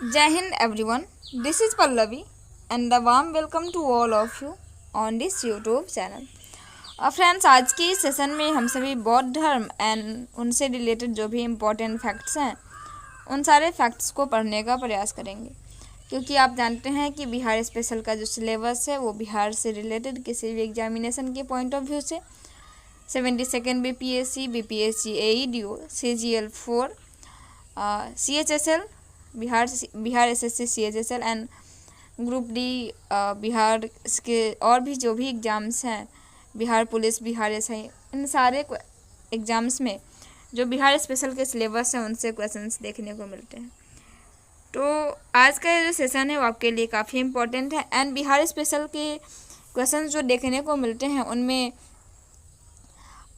Jai Hind everyone, this is Pallavi and a warm welcome to all of you on this YouTube channel. Friends, आज की session में हम सभी बौद्ध धर्म एंड उनसे रिलेटेड जो भी इम्पोर्टेंट फैक्ट्स हैं उन सारे फैक्ट्स को पढ़ने का प्रयास करेंगे, क्योंकि आप जानते हैं कि बिहार स्पेशल का जो सिलेबस है वो बिहार से रिलेटेड किसी भी एग्जामिनेशन के पॉइंट ऑफ व्यू से 72nd BPSC, BPSC AEDO, CGL4, CHSL Bihar SSC CHSL and group D Bihar के और भी जो भी एग्ज़ाम्स हैं, बिहार पुलिस, बिहार SI, इन सारे एग्ज़ाम्स में जो बिहार स्पेशल के सिलेबस हैं उनसे क्वेश्चंस देखने को मिलते हैं। तो आज का ये जो सेशन है वो आपके लिए काफ़ी इम्पोर्टेंट है एंड बिहार स्पेशल के क्वेश्चंस जो देखने को मिलते हैं उनमें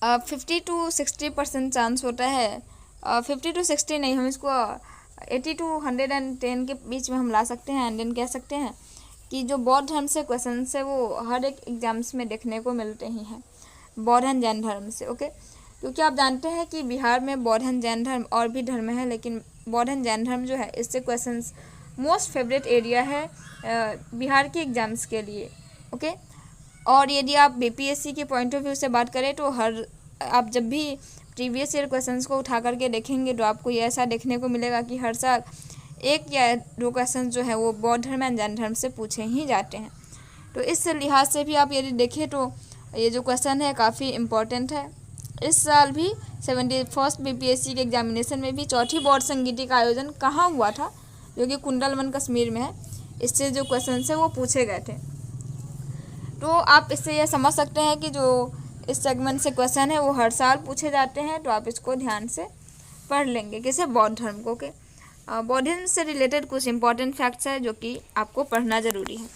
50 to 60% चांस होता है, 50 to 60 नहीं, हम इसको 80 to 110 के बीच में हम ला सकते हैं एंड देन कह सकते हैं कि जो बौद्ध धर्म से क्वेश्चन है वो हर एक एग्जाम्स में देखने को मिलते ही हैं, बौद्ध एंड जैन धर्म से। ओके, क्योंकि आप जानते हैं कि बिहार में बौद्ध एंड जैन धर्म और भी धर्म है, लेकिन बौद्ध एंड जैन धर्म जो है इससे क्वेश्चंस मोस्ट फेवरेट एरिया है बिहार के एग्ज़ाम्स के लिए। ओके, और यदि आप BPSC के पॉइंट ऑफ व्यू से बात करें तो आप जब भी प्रीवियस ईयर क्वेश्चंस को उठा करके देखेंगे तो आपको ये ऐसा देखने को मिलेगा कि हर साल एक या दो क्वेश्चन जो है वो बौद्ध धर्म एंड जैन धर्म से पूछे ही जाते हैं। तो इस लिहाज से भी आप यदि देखें तो ये जो क्वेश्चन है काफ़ी इम्पोर्टेंट है। इस साल भी 71st BPSC के एग्जामिनेशन में भी चौथी बौद्ध संगीति का आयोजन कहाँ हुआ था, जो कि कुंडलवन कश्मीर में है। इससे जो क्वेश्चन है वो पूछे गए थे। तो आप इससे यह समझ सकते हैं कि जो इस सेगमेंट से क्वेश्चन है वो हर साल पूछे जाते हैं, तो आप इसको ध्यान से पढ़ लेंगे। किसे? बौद्ध धर्म को। के बौद्धिज्म से रिलेटेड कुछ इंपॉर्टेंट फैक्ट्स है जो कि आपको पढ़ना ज़रूरी है।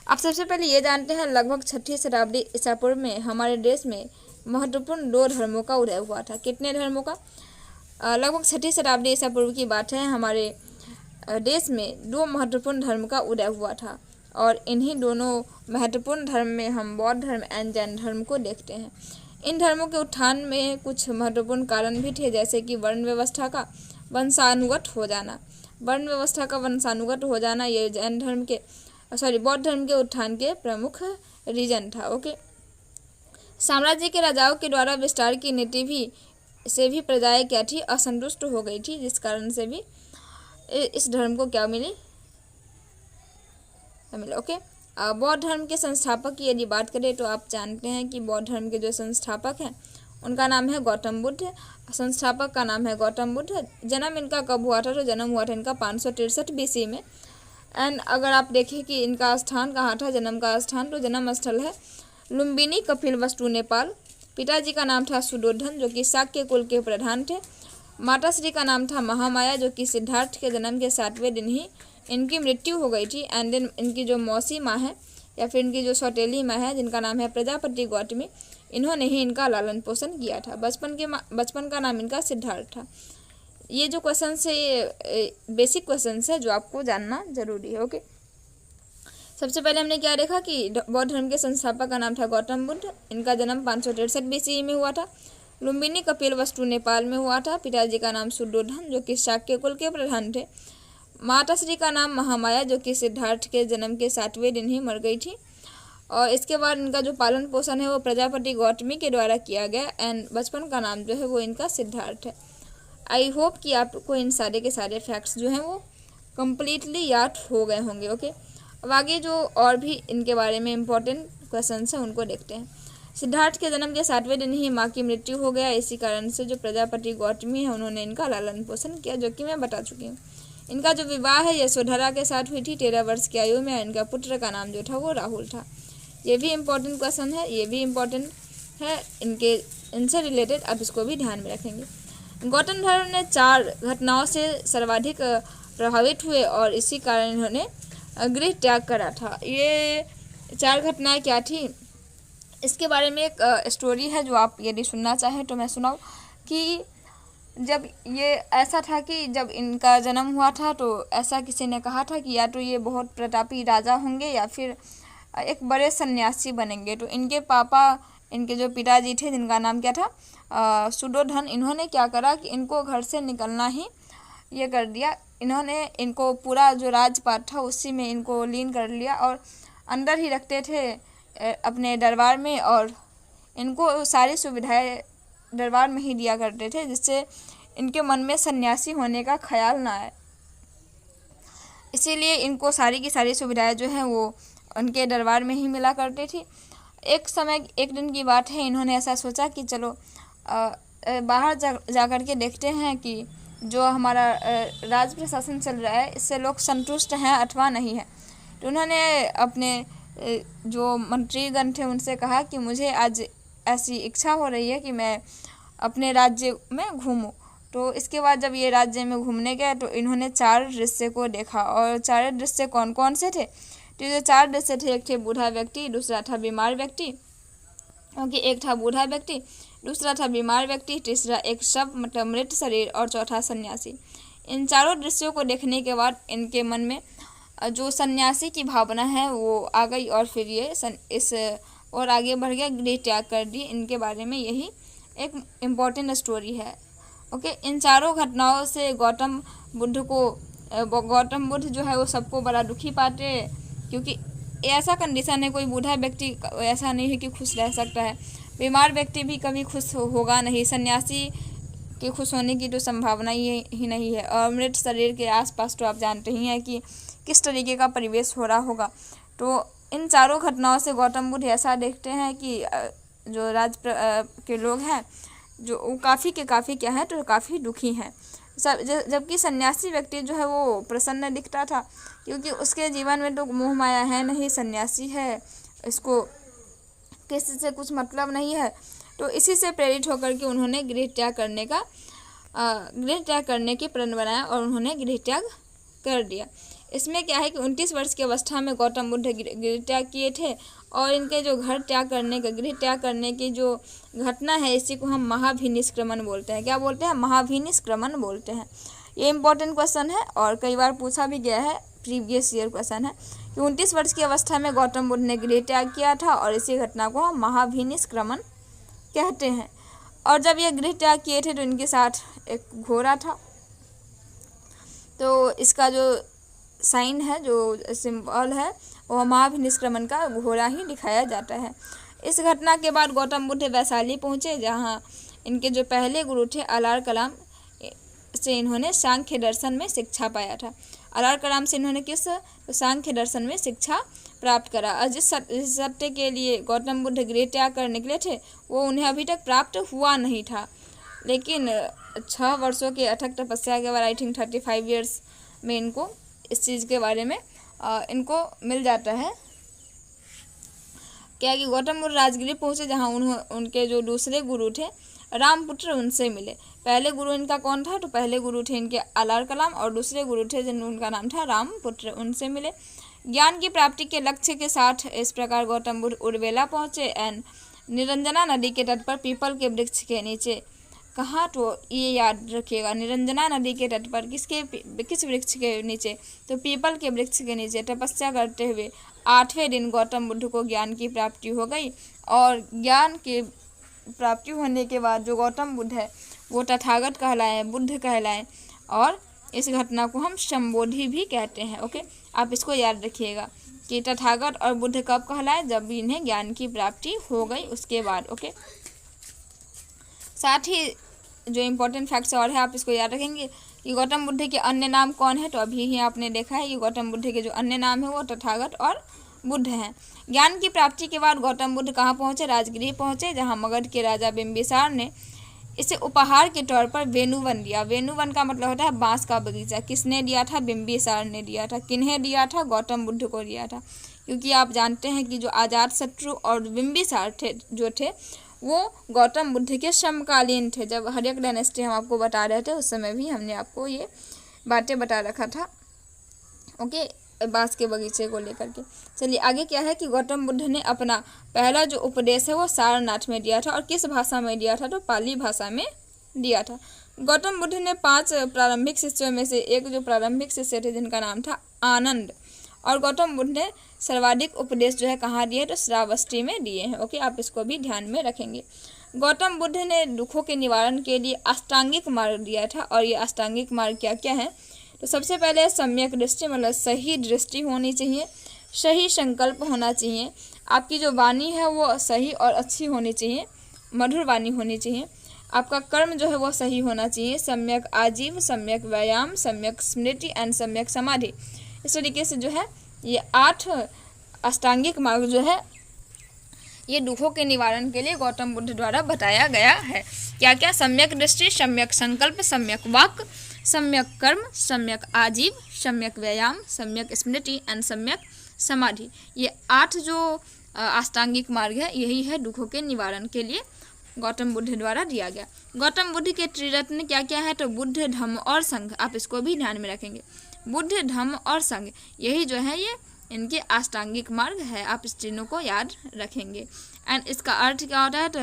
आप सबसे पहले ये जानते हैं लगभग 6ठी शताब्दी ईसा पूर्व में हमारे देश में महत्वपूर्ण 2 धर्मों का उदय हुआ था। कितने धर्मों का? लगभग 6ठी शताब्दी ईसा पूर्व की बात है। हमारे देश में 2 महत्वपूर्ण धर्म का उदय हुआ था और इन्हीं दोनों महत्वपूर्ण धर्म में हम बौद्ध धर्म एंड जैन धर्म को देखते हैं। इन धर्मों के उत्थान में कुछ महत्वपूर्ण कारण भी थे, जैसे कि वर्ण व्यवस्था का वंशानुगत हो जाना। वर्ण व्यवस्था का वंशानुगत हो जाना ये बौद्ध धर्म के उत्थान के प्रमुख रीजन था। ओके, साम्राज्य के राजाओं के द्वारा विस्तार की नीति से भी प्रजाएं क्या थी? असंतुष्ट हो गई थी, जिस कारण से भी इस धर्म को क्या मिली? ओके, बौद्ध धर्म के संस्थापक की यदि बात करें तो आप जानते हैं कि बौद्ध धर्म के जो संस्थापक हैं उनका नाम है गौतम बुद्ध। संस्थापक का नाम है गौतम बुद्ध। जन्म इनका कब हुआ था? तो जन्म हुआ था इनका 563 BC में। एंड अगर आप देखें कि इनका स्थान कहाँ था, जन्म का स्थान, तो जन्म स्थल है लुम्बिनी, कपिलवस्तु, नेपाल। पिताजी का नाम था सुदोधन, जो कि शाक्य कुल के प्रधान थे। माताश्री का नाम था महामाया, जो कि सिद्धार्थ के जन्म के 7वें दिन ही इनकी मृत्यु हो गई थी। एंड देन इनकी जो मौसी माँ है या फिर इनकी जो सौतेली माँ है, जिनका नाम है प्रजापति गौतमी, इन्होंने ही इनका लालन पोषण किया था। बचपन का नाम इनका सिद्धार्थ था। ये जो क्वेश्चन है ये बेसिक क्वेश्चन है जो आपको जानना जरूरी है। ओके, सबसे पहले हमने क्या देखा कि बौद्ध धर्म के संस्थापक का नाम था गौतम बुद्ध। इनका जन्म 563 BC में हुआ था। लुम्बिनी, कपिलवस्तु, नेपाल में हुआ था। पिताजी का नाम सुदोधन, जो कि शाक्य कुल के प्रधान थे। माताश्री का नाम महामाया, जो कि सिद्धार्थ के जन्म के 7वें दिन ही मर गई थी। और इसके बाद इनका जो पालन पोषण है वो प्रजापति गौतमी के द्वारा किया गया। एंड बचपन का नाम जो है वो इनका सिद्धार्थ है। आई होप कि आपको इन सारे के सारे फैक्ट्स जो हैं वो कम्प्लीटली याद हो गए होंगे। ओके, अब आगे जो और भी इनके बारे में इम्पोर्टेंट क्वेश्चन हैं उनको देखते हैं। सिद्धार्थ के जन्म के 7वें दिन ही माँ की मृत्यु हो गया। इसी कारण से जो प्रजापति गौतमी है उन्होंने इनका लालन पोषण किया, जो कि मैं बता चुकी हूँ। इनका जो विवाह है यशोधरा के साथ हुई थी 13 वर्ष की आयु में। इनका पुत्र का नाम जो था वो राहुल था। ये भी इम्पोर्टेंट क्वेश्चन है, ये भी इम्पोर्टेंट है, इनसे रिलेटेड आप इसको भी ध्यान में रखेंगे। गौतम धर्म ने 4 घटनाओं से सर्वाधिक प्रभावित हुए और इसी कारण इन्होंने गृह त्याग करा था। ये 4 घटनाएं क्या थी, इसके बारे में एक स्टोरी है जो आप यदि सुनना चाहें तो मैं सुनाऊँ। कि जब ये ऐसा था कि जब इनका जन्म हुआ था तो ऐसा किसी ने कहा था कि या तो ये बहुत प्रतापी राजा होंगे या फिर एक बड़े सन्यासी बनेंगे। तो इनके पापा, इनके जो पिताजी थे जिनका नाम क्या था सुदोधन, इन्होंने क्या करा कि इनको घर से निकलना ही ये कर दिया। इन्होंने इनको पूरा जो राजपाट था उसी में इनको लीन कर लिया और अंदर ही रखते थे अपने दरबार में, और इनको सारी सुविधाएं दरबार में ही दिया करते थे, जिससे इनके मन में सन्यासी होने का ख्याल ना आए। इसीलिए इनको सारी की सारी सुविधाएं जो हैं वो उनके दरबार में ही मिला करती थी। एक दिन की बात है, इन्होंने ऐसा सोचा कि चलो बाहर जा कर के देखते हैं कि जो हमारा राज प्रशासन चल रहा है इससे लोग संतुष्ट हैं अथवा नहीं है। तो उन्होंने अपने जो मंत्रीगण थे उनसे कहा कि मुझे आज ऐसी इच्छा हो रही है कि मैं अपने राज्य में घूमूं। तो इसके बाद जब ये राज्य में घूमने गए तो इन्होंने 4 दृश्य को देखा, और 4 दृश्य कौन कौन से थे? तो जो 4 दृश्य थे, एक थे बूढ़ा व्यक्ति, दूसरा था बीमार व्यक्ति, क्योंकि एक था बूढ़ा व्यक्ति, दूसरा था बीमार व्यक्ति, तीसरा एक शव मतलब मृत शरीर, और चौथा सन्यासी। इन चारों दृश्यों को देखने के बाद इनके मन में जो सन्यासी की भावना है वो आ गई, और फिर ये इस और आगे बढ़ गया, गृह त्याग कर दी। इनके बारे में यही एक इम्पॉर्टेंट स्टोरी है। ओके, इन चारों घटनाओं से गौतम बुद्ध जो है वो सबको बड़ा दुखी पाते, क्योंकि ऐसा कंडीशन है, कोई बूढ़ा व्यक्ति ऐसा नहीं है कि खुश रह सकता है, बीमार व्यक्ति भी कभी खुश होगा नहीं, सन्यासी के खुश होने की तो संभावना ही नहीं है, और मृत शरीर के आसपास तो आप जानते ही हैं कि किस तरीके का परिवेश हो रहा होगा। तो इन चारों घटनाओं से गौतम बुद्ध ऐसा देखते हैं कि जो के लोग हैं जो वो काफ़ी क्या है, तो काफ़ी दुखी हैं। जबकि सन्यासी व्यक्ति जो है वो प्रसन्न दिखता था, क्योंकि उसके जीवन में तो मोह माया है नहीं, सन्यासी है, इसको किसी से कुछ मतलब नहीं है। तो इसी से प्रेरित होकर के उन्होंने गृह त्याग करने की प्रण बनाया और उन्होंने गृह त्याग कर दिया। इसमें क्या है कि 29 वर्ष की अवस्था में गौतम बुद्ध गृह त्याग किए थे, और इनके जो गृह त्याग करने की जो घटना है इसी को हम महाभिनिष्क्रमण बोलते हैं। क्या बोलते हैं? महाभिनिष्क्रमण बोलते हैं। ये इंपॉर्टेंट क्वेश्चन है और कई बार पूछा भी गया है, प्रीवियस ईयर क्वेश्चन है कि 29 वर्ष की अवस्था में गौतम बुद्ध ने गृह त्याग किया था, और इसी घटना को हम महाभिनिष्क्रमण कहते हैं। और जब ये गृह त्याग किए थे तो इनके साथ एक घोड़ा था, तो इसका जो साइन है, जो सिंबल है, वो महाभिनिष्क्रमण का घोड़ा ही दिखाया जाता है। इस घटना के बाद गौतम बुद्ध वैशाली पहुँचे, जहाँ इनके जो पहले गुरु थे अलार कलाम से इन्होंने सांख्य दर्शन में शिक्षा पाया था। अलार कलाम से इन्होंने सांख्य दर्शन में शिक्षा प्राप्त करा। और जिस सत्य के लिए गौतम बुद्ध गृह त्याग कर निकले थे वो उन्हें अभी तक प्राप्त हुआ नहीं था, लेकिन 6 वर्षों के अथक तपस्या के बाद आई थिंक 35 ईयर्स में इनको इस चीज़ के बारे में इनको मिल जाता है। क्या कि गौतम बुद्ध राजगृह पहुँचे, जहाँ उनके जो दूसरे गुरु थे रामपुत्र उनसे मिले। पहले गुरु इनका कौन था? तो पहले गुरु थे इनके अलार कलाम, और दूसरे गुरु थे उनका नाम था रामपुत्र, उनसे मिले। ज्ञान की प्राप्ति के लक्ष्य के साथ इस प्रकार गौतम बुद्ध उर्वेला पहुँचे एंड निरंजना नदी के तट पर पीपल के वृक्ष के नीचे। कहाँ? तो ये याद रखिएगा, निरंजना नदी के तट पर किस वृक्ष के नीचे? तो पीपल के वृक्ष के नीचे तपस्या करते हुए 8वें दिन गौतम बुद्ध को ज्ञान की प्राप्ति हो गई। और ज्ञान की प्राप्ति होने के बाद जो गौतम बुद्ध है वो तथागत कहलाए, बुद्ध कहलाए, और इस घटना को हम संबोधि भी कहते हैं। ओके, आप इसको याद रखिएगा कि तथागत और बुद्ध कब कहलाए? जब भी इन्हें ज्ञान की प्राप्ति हो गई उसके बाद। ओके, साथ ही जो इम्पोर्टेंट फैक्ट्स और है आप इसको याद रखेंगे कि गौतम बुद्ध के अन्य नाम कौन है? तो अभी ही आपने देखा है कि गौतम बुद्ध के जो अन्य नाम है वो तथागत और बुद्ध हैं। ज्ञान की प्राप्ति के बाद गौतम बुद्ध कहाँ पहुँचे? राजगृह पहुँचे, जहाँ मगध के राजा बिंबिसार ने इसे उपहार के तौर पर वेणुवन दिया। वेणुवन का मतलब होता है बांस का बगीचा। किसने दिया था? बिंबिसार ने दिया था। किन्हें दिया था? गौतम बुद्ध को दिया था, क्योंकि आप जानते हैं कि जो अजातशत्रु और बिंबिसार थे वो गौतम बुद्ध के समकालीन थे। जब हर्यक डायनेस्टी हम आपको बता रहे थे उस समय भी हमने आपको ये बातें बता रखा था। ओके, बांस के बगीचे को लेकर के। चलिए आगे क्या है कि गौतम बुद्ध ने अपना पहला जो उपदेश है वो सारनाथ में दिया था, और किस भाषा में दिया था? तो पाली भाषा में दिया था। गौतम बुद्ध ने 5 प्रारंभिक शिष्यों में से एक जो प्रारंभिक शिष्य थे जिनका नाम था आनंद, और गौतम बुद्ध ने सर्वाधिक उपदेश जो है कहाँ दिए? तो श्रावस्ती में दिए हैं। ओके, आप इसको भी ध्यान में रखेंगे। गौतम बुद्ध ने दुखों के निवारण के लिए अष्टांगिक मार्ग दिया था, और ये अष्टांगिक मार्ग क्या क्या है? तो सबसे पहले सम्यक दृष्टि मतलब सही दृष्टि होनी चाहिए, सही संकल्प होना चाहिए, आपकी जो वाणी है वो सही और अच्छी होनी चाहिए, मधुर वाणी होनी चाहिए, आपका कर्म जो है वो सही होना चाहिए, सम्यक आजीव, सम्यक व्यायाम, सम्यक स्मृति एंड सम्यक समाधि। इस तरीके से जो है ये 8 अष्टांगिक मार्ग जो है ये दुखों के निवारण के लिए गौतम बुद्ध द्वारा बताया गया है। क्या क्या? सम्यक दृष्टि, सम्यक संकल्प, सम्यक वाक्, सम्यक कर्म, सम्यक आजीव, सम्यक व्यायाम, सम्यक स्मृति एंड सम्यक समाधि। ये 8 जो अष्टांगिक मार्ग है यही है दुखों के निवारण के लिए गौतम बुद्ध द्वारा दिया गया। गौतम बुद्ध के त्रिरत्न क्या क्या है? तो बुद्ध, धम्म और संघ, आप इसको भी ध्यान में रखेंगे। बुद्ध, धम्म और संघ यही जो है ये इनके अष्टांगिक मार्ग है, आप इस तीनों को याद रखेंगे। एंड इसका अर्थ क्या होता है? तो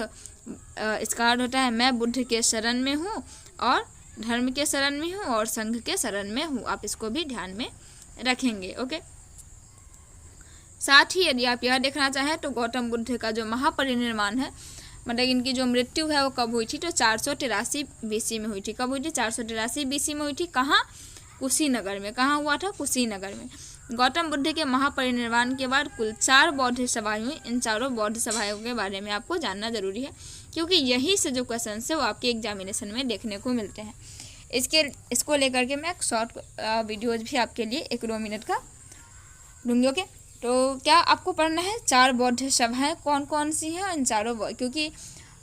इसका अर्थ होता है मैं बुद्ध के शरण में हूँ और धर्म के शरण में हूँ और संघ के शरण में हूँ, आप इसको भी ध्यान में रखेंगे। ओके, साथ ही यदि आप यह देखना चाहें तो गौतम बुद्ध का जो महापरिनिर्वाण है मतलब इनकी जो मृत्यु है वो कब हुई थी? तो 483 BC में हुई थी। कब हुई थी? 483 BC में हुई थी। कहाँ? कुशीनगर में। कहाँ हुआ था? कुशीनगर में। गौतम बुद्ध के महापरिनिर्वाण के बाद कुल 4 बौद्ध सभाएं हुई। इन चारों बौद्ध सभाओं के बारे में आपको जानना जरूरी है क्योंकि यही से जो क्वेश्चन है वो आपके एग्जामिनेशन में देखने को मिलते हैं। इसको लेकर के मैं एक शॉर्ट वीडियोज भी आपके लिए 1-2 मिनट का दूंगी। ओके, तो क्या आपको पढ़ना है 4 बौद्ध सभाएं कौन कौन सी हैं, इन चारों क्योंकि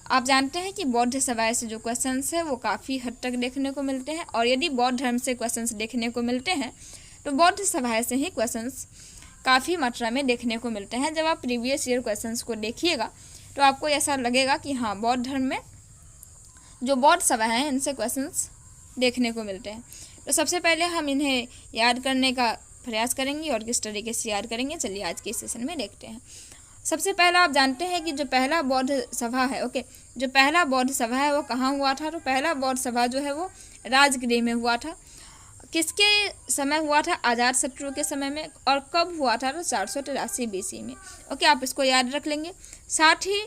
आप जानते हैं कि बौद्ध सभाएं से जो क्वेश्चंस है वो काफ़ी हद तक देखने को मिलते हैं और यदि बौद्ध धर्म से क्वेश्चंस देखने को मिलते हैं तो बौद्ध सभाएं से ही क्वेश्चंस काफ़ी मात्रा में देखने को मिलते हैं। जब आप प्रीवियस ईयर क्वेश्चंस को देखिएगा तो आपको ऐसा लगेगा कि हाँ बौद्ध धर्म में जो बौद्ध सभाएं हैं इनसे क्वेश्चंस देखने को मिलते हैं। तो सबसे पहले हम इन्हें याद करने का प्रयास करेंगे और किस तरीके से याद करेंगे चलिए आज के सेशन में देखते हैं। सबसे पहला आप जानते हैं कि जो पहला बौद्ध सभा है जो पहला बौद्ध सभा है वो कहाँ हुआ था? तो पहला बौद्ध सभा जो है वो राजगृह में हुआ था। किसके समय हुआ था? अजातशत्रु के समय में। और कब हुआ था? तो 483 BC में। ओके, आप इसको याद रख लेंगे। साथ ही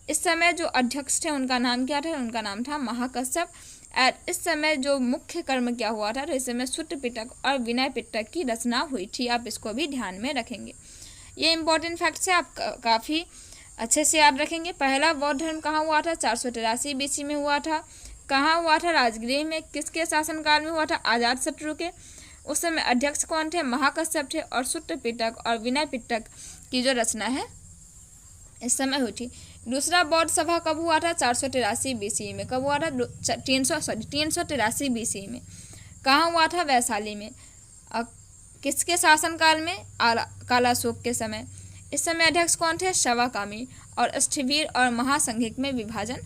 इस समय जो अध्यक्ष थे उनका नाम क्या था? उनका नाम था महाकश्यप। इस समय जो मुख्य कर्म क्या हुआ था? तो इस समय सूत्र पिटक और विनय पिटक की रचना हुई थी, आप इसको भी ध्यान में रखेंगे। ये इंपॉर्टेंट फैक्ट्स है, आप काफ़ी अच्छे से याद रखेंगे। पहला बौद्ध धर्म कहाँ हुआ था? 483 BC में हुआ था। कहाँ हुआ था? राजगृह में। किसके शासनकाल में हुआ था? अजातशत्रु के। उस समय अध्यक्ष कौन थे? महाकश्यप थे। और सूत्र पिटक और विनय पिटक की जो रचना है इस समय हुई थी। दूसरा बौद्ध सभा कब हुआ था? 483 BC में। कब हुआ था? 383 BC में। कहाँ हुआ था? वैशाली में। किसके शासनकाल में? कालाशोक के समय। इस समय अध्यक्ष कौन थे? शवाकामी। और स्थविर और महासंघिक में विभाजन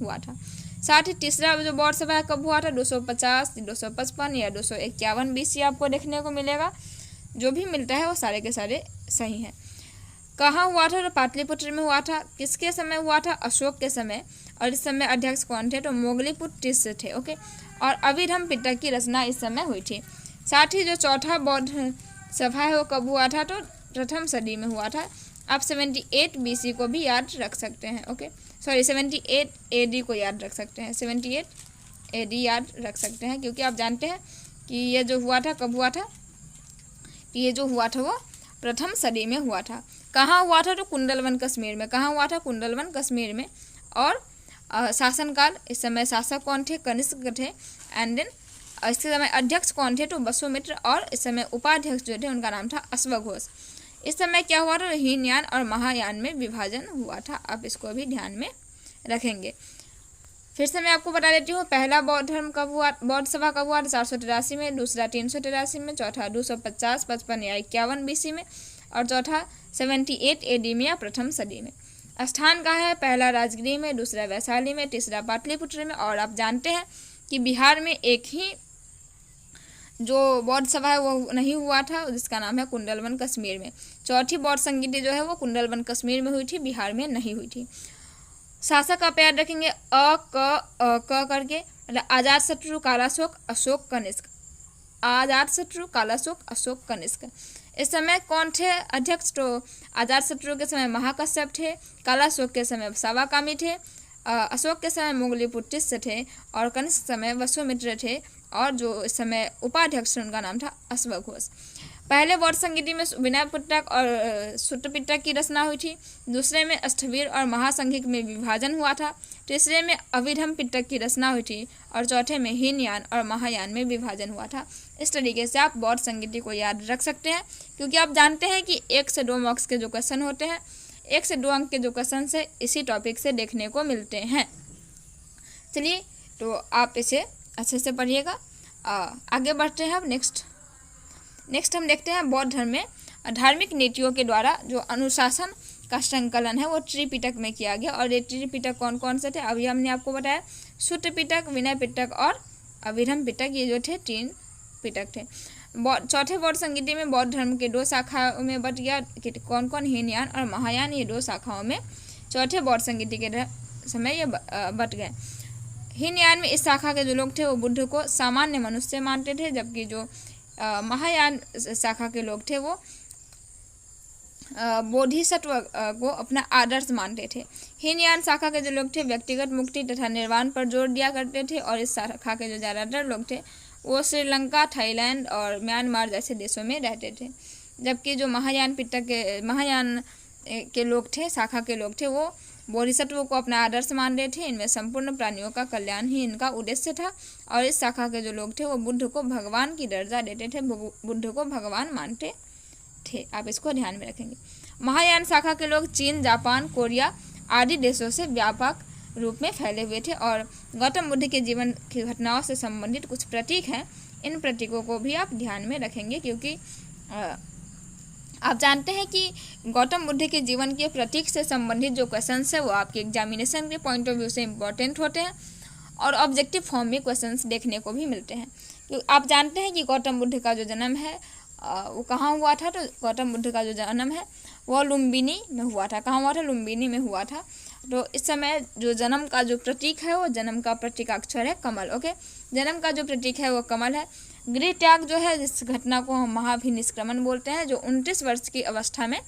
हुआ था। साथ ही तीसरा जो बौद्ध सभा कब हुआ था? 250, 255 या 251 BC आपको देखने को मिलेगा। जो भी मिलता है वो सारे के सारे सही हैं। कहाँ हुआ था? तो पाटलिपुत्र में हुआ था। किसके समय हुआ था? अशोक के समय। और इस समय अध्यक्ष कौन थे? तो मोगलीपुत्र थे। ओके, और अभिधम्म पिटक की रचना इस समय हुई थी। साथ ही जो चौथा बौद्ध सभा है वो कब हुआ था? तो प्रथम सदी में हुआ था। आप 78 BC को भी याद रख सकते हैं। ओके, 78 AD को याद रख सकते हैं। 78 AD याद रख सकते हैं क्योंकि आप जानते हैं कि ये जो हुआ था कब हुआ था? ये जो हुआ था वो प्रथम सदी में हुआ था। कहाँ हुआ था? तो कुंडलवन कश्मीर में। कहाँ हुआ था? कुंडलवन कश्मीर में। और शासनकाल इस समय शासक कौन थे? कनिष्क थे। एंड देन इसके समय अध्यक्ष कौन थे? तो वसुमित्र। और इस समय उपाध्यक्ष जो थे उनका नाम था अश्वघोष। इस समय क्या हुआ था? हीनयान और महायान में विभाजन हुआ था, आप इसको भी ध्यान में रखेंगे। फिर से मैं आपको बता देती हूँ पहला बौद्ध धर्म कब हुआ? बौद्ध सभा कब हुआ? 483 में। दूसरा 383 में। चौथा 250, 55 या 51 BC में। और चौथा 78 AD में या प्रथम सदी में। स्थान कहाँ है? पहला राजगृह में, दूसरा वैशाली में, तीसरा पाटलिपुत्र में। और आप जानते हैं कि बिहार में एक ही जो बौद्ध सभा है वो नहीं हुआ था जिसका नाम है कुंडलवन कश्मीर में। चौथी बौद्ध संगीति जो है वो कुंडलवन कश्मीर में हुई थी, बिहार में नहीं हुई थी। शासक आप याद रखेंगे क करके, मतलब अजातशत्रु, कालाशोक, अशोक कनिष्क। अजातशत्रु, कालाशोक, अशोक कनिष्क। इस समय कौन थे अध्यक्ष? तो अजातशत्रु के समय महाकश्यप थे। कालाशोक के समय शवाकामी थे। अशोक के समय मोगलीपुत्र थे। और कनिष्क समय वसुमित्र थे। और जो इस समय उपाध्यक्ष थे उनका नाम था अश्वक घोष। पहले बौद्ध संगीति में विनय पिटक और सूत्र पिटक की रचना हुई थी। दूसरे में अष्टवीर और महासंघिक में विभाजन हुआ था। तीसरे में अभिधम पिटक की रचना हुई थी और चौथे में हीनयान और महायान में विभाजन हुआ था। इस तरीके से आप बौद्ध संगीति को याद रख सकते हैं, क्योंकि आप जानते हैं कि 1 से 2 मार्क्स के जो क्वेश्चन होते हैं, 1 से 2 अंक के जो क्वेश्चन से इसी टॉपिक से देखने को मिलते हैं। चलिए, तो आप इसे अच्छे से पढ़िएगा। आगे बढ़ते हैं अब नेक्स्ट हम देखते हैं बौद्ध धर्म में धार्मिक नीतियों के द्वारा जो अनुशासन का संकलन है वो त्रिपिटक में किया गया। और ये त्रिपिटक कौन कौन से थे? अभी हमने आपको बताया, सूत्र पिटक, विनय पिटक और अभिधम पिटक, ये जो थे 3 पिटक थे। चौथे बौद्ध संगीति में बौद्ध धर्म के 2 शाखाओं में बट गया। कौन कौन? हीनयान और महायान, ये 2 शाखाओं में चौथे बौद्ध संगीति के समय ये बट गए। हीनयान में इस शाखा के जो लोग थे वो बुद्ध को सामान्य मनुष्य मानते थे, जबकि जो महायान शाखा के लोग थे वो बोधिसत्व को अपना आदर्श मानते थे। हीनयान शाखा के जो लोग थे व्यक्तिगत मुक्ति तथा निर्वाण पर जोर दिया करते थे, और इस शाखा के जो ज़्यादातर लोग थे वो श्रीलंका, थाईलैंड और म्यांमार जैसे देशों में रहते थे। जबकि जो महायान के लोग थे, शाखा के लोग थे, वो बोधिसत्व को अपना आदर्श मानते थे। इनमें संपूर्ण प्राणियों का कल्याण ही इनका उद्देश्य था। और इस शाखा के जो लोग थे वो बुद्ध को भगवान की दर्जा देते थे, बुद्ध को भगवान मानते थे। आप इसको ध्यान में रखेंगे। महायान शाखा के लोग चीन, जापान, कोरिया आदि देशों से व्यापक रूप में फैले हुए थे। और गौतम बुद्ध के जीवन की घटनाओं से संबंधित कुछ प्रतीक हैं, इन प्रतीकों को भी आप ध्यान में रखेंगे, क्योंकि आप जानते हैं कि गौतम बुद्ध के जीवन के प्रतीक से संबंधित जो क्वेश्चंस है वो आपके एग्जामिनेशन के पॉइंट ऑफ व्यू से इम्पोर्टेंट होते हैं और ऑब्जेक्टिव फॉर्म में क्वेश्चंस देखने को भी मिलते हैं। क्योंकि आप जानते हैं कि गौतम बुद्ध का जो जन्म है वो कहाँ हुआ था? तो गौतम बुद्ध का जो जन्म है वो लुम्बिनी में हुआ था। कहाँ हुआ था? लुम्बिनी में हुआ था। तो इस समय जो जन्म का जो प्रतीक है वो जन्म का प्रतीकाक्षर है कमल। ओके, जन्म का जो प्रतीक है वो कमल है। गृह त्याग जो है, जिस घटना को हम महाभिनिष्क्रमण बोलते हैं, जो 29 वर्ष की अवस्था में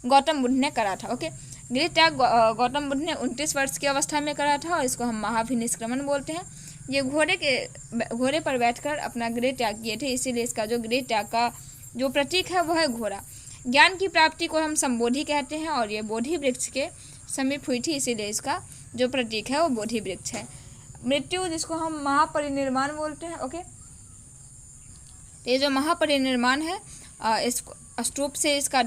गौतम बुद्ध ने करा था। ओके, गृह त्याग गौतम बुद्ध ने 29 वर्ष की अवस्था में करा था और इसको हम महाभिनिष्क्रमण बोलते हैं। ये घोड़े पर बैठकर अपना गृह त्याग किए थे, इसीलिए इसका जो गृह त्याग का जो प्रतीक है वो है घोड़ा। ज्ञान की प्राप्ति को हम संबोधि कहते हैं और ये बोधि वृक्ष के समीप हुई थी, इसीलिए इसका जो प्रतीक है वो बोधि वृक्ष है। मृत्यु, जिसको हम महापरिनिर्वाण बोलते हैं। ओके, ये जो महापरिनिर्वाण है इस स्तूप से इसका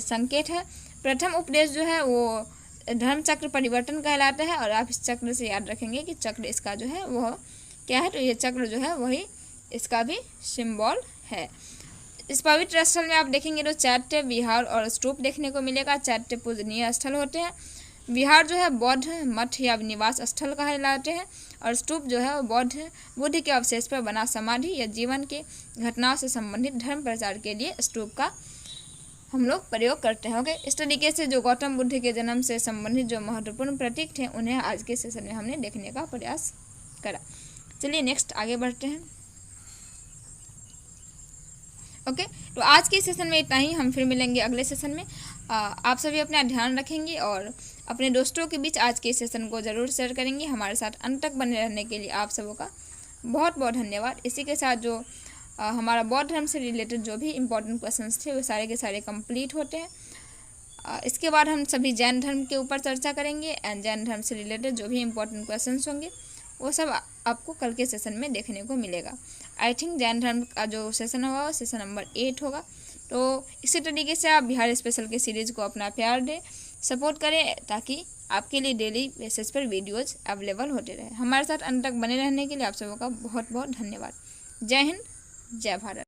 संकेत है। प्रथम उपदेश जो है वो धर्म चक्र परिवर्तन कहलाता है और आप इस चक्र से याद रखेंगे कि चक्र इसका जो है वो क्या है। तो ये चक्र जो है वही इसका भी सिंबल है। इस पवित्र स्थल में आप देखेंगे तो चैत्य, विहार और स्तूप देखने को मिलेगा। चैत्य पूजनीय स्थल होते हैं, विहार जो है बौद्ध मठ या निवास स्थल कहलाते हैं, और स्तूप जो है वो बुद्ध के अवशेष पर बना समाधि या जीवन के घटनाओं से संबंधित धर्म प्रचार के लिए स्तूप का हम लोग प्रयोग करते हैं। ओके, इस तरीके से जो गौतम बुद्ध के जन्म से संबंधित जो महत्वपूर्ण प्रतीक थे उन्हें आज के सेशन में हमने देखने का प्रयास करा। चलिए नेक्स्ट आगे बढ़ते हैं। ओके, तो आज के सेशन में इतना ही। हम फिर मिलेंगे अगले सेशन में। आप सभी अपना ध्यान रखेंगे और अपने दोस्तों के बीच आज के सेशन को ज़रूर शेयर करेंगे। हमारे साथ अंत तक बने रहने के लिए आप सबों का बहुत बहुत धन्यवाद। इसी के साथ जो हमारा बौद्ध धर्म से रिलेटेड जो भी इम्पोर्टेंट क्वेश्चंस थे वो सारे के सारे कंप्लीट होते हैं। इसके बाद हम सभी जैन धर्म के ऊपर चर्चा करेंगे एंड जैन धर्म से रिलेटेड जो भी इम्पोर्टेंट क्वेश्चंस होंगे वो सब आपको कल के सेशन में देखने को मिलेगा। आई थिंक जैन धर्म का जो सेशन होगा वो सेशन नंबर 8 होगा। तो इसी तरीके से आप बिहार स्पेशल के सीरीज़ को अपना प्यार दें, सपोर्ट करें, ताकि आपके लिए डेली बेसिस पर वीडियोज़ अवेलेबल होते रहे। हमारे साथ अंत तक बने रहने के लिए आप सबों का बहुत बहुत धन्यवाद। जय हिंद, जय भारत।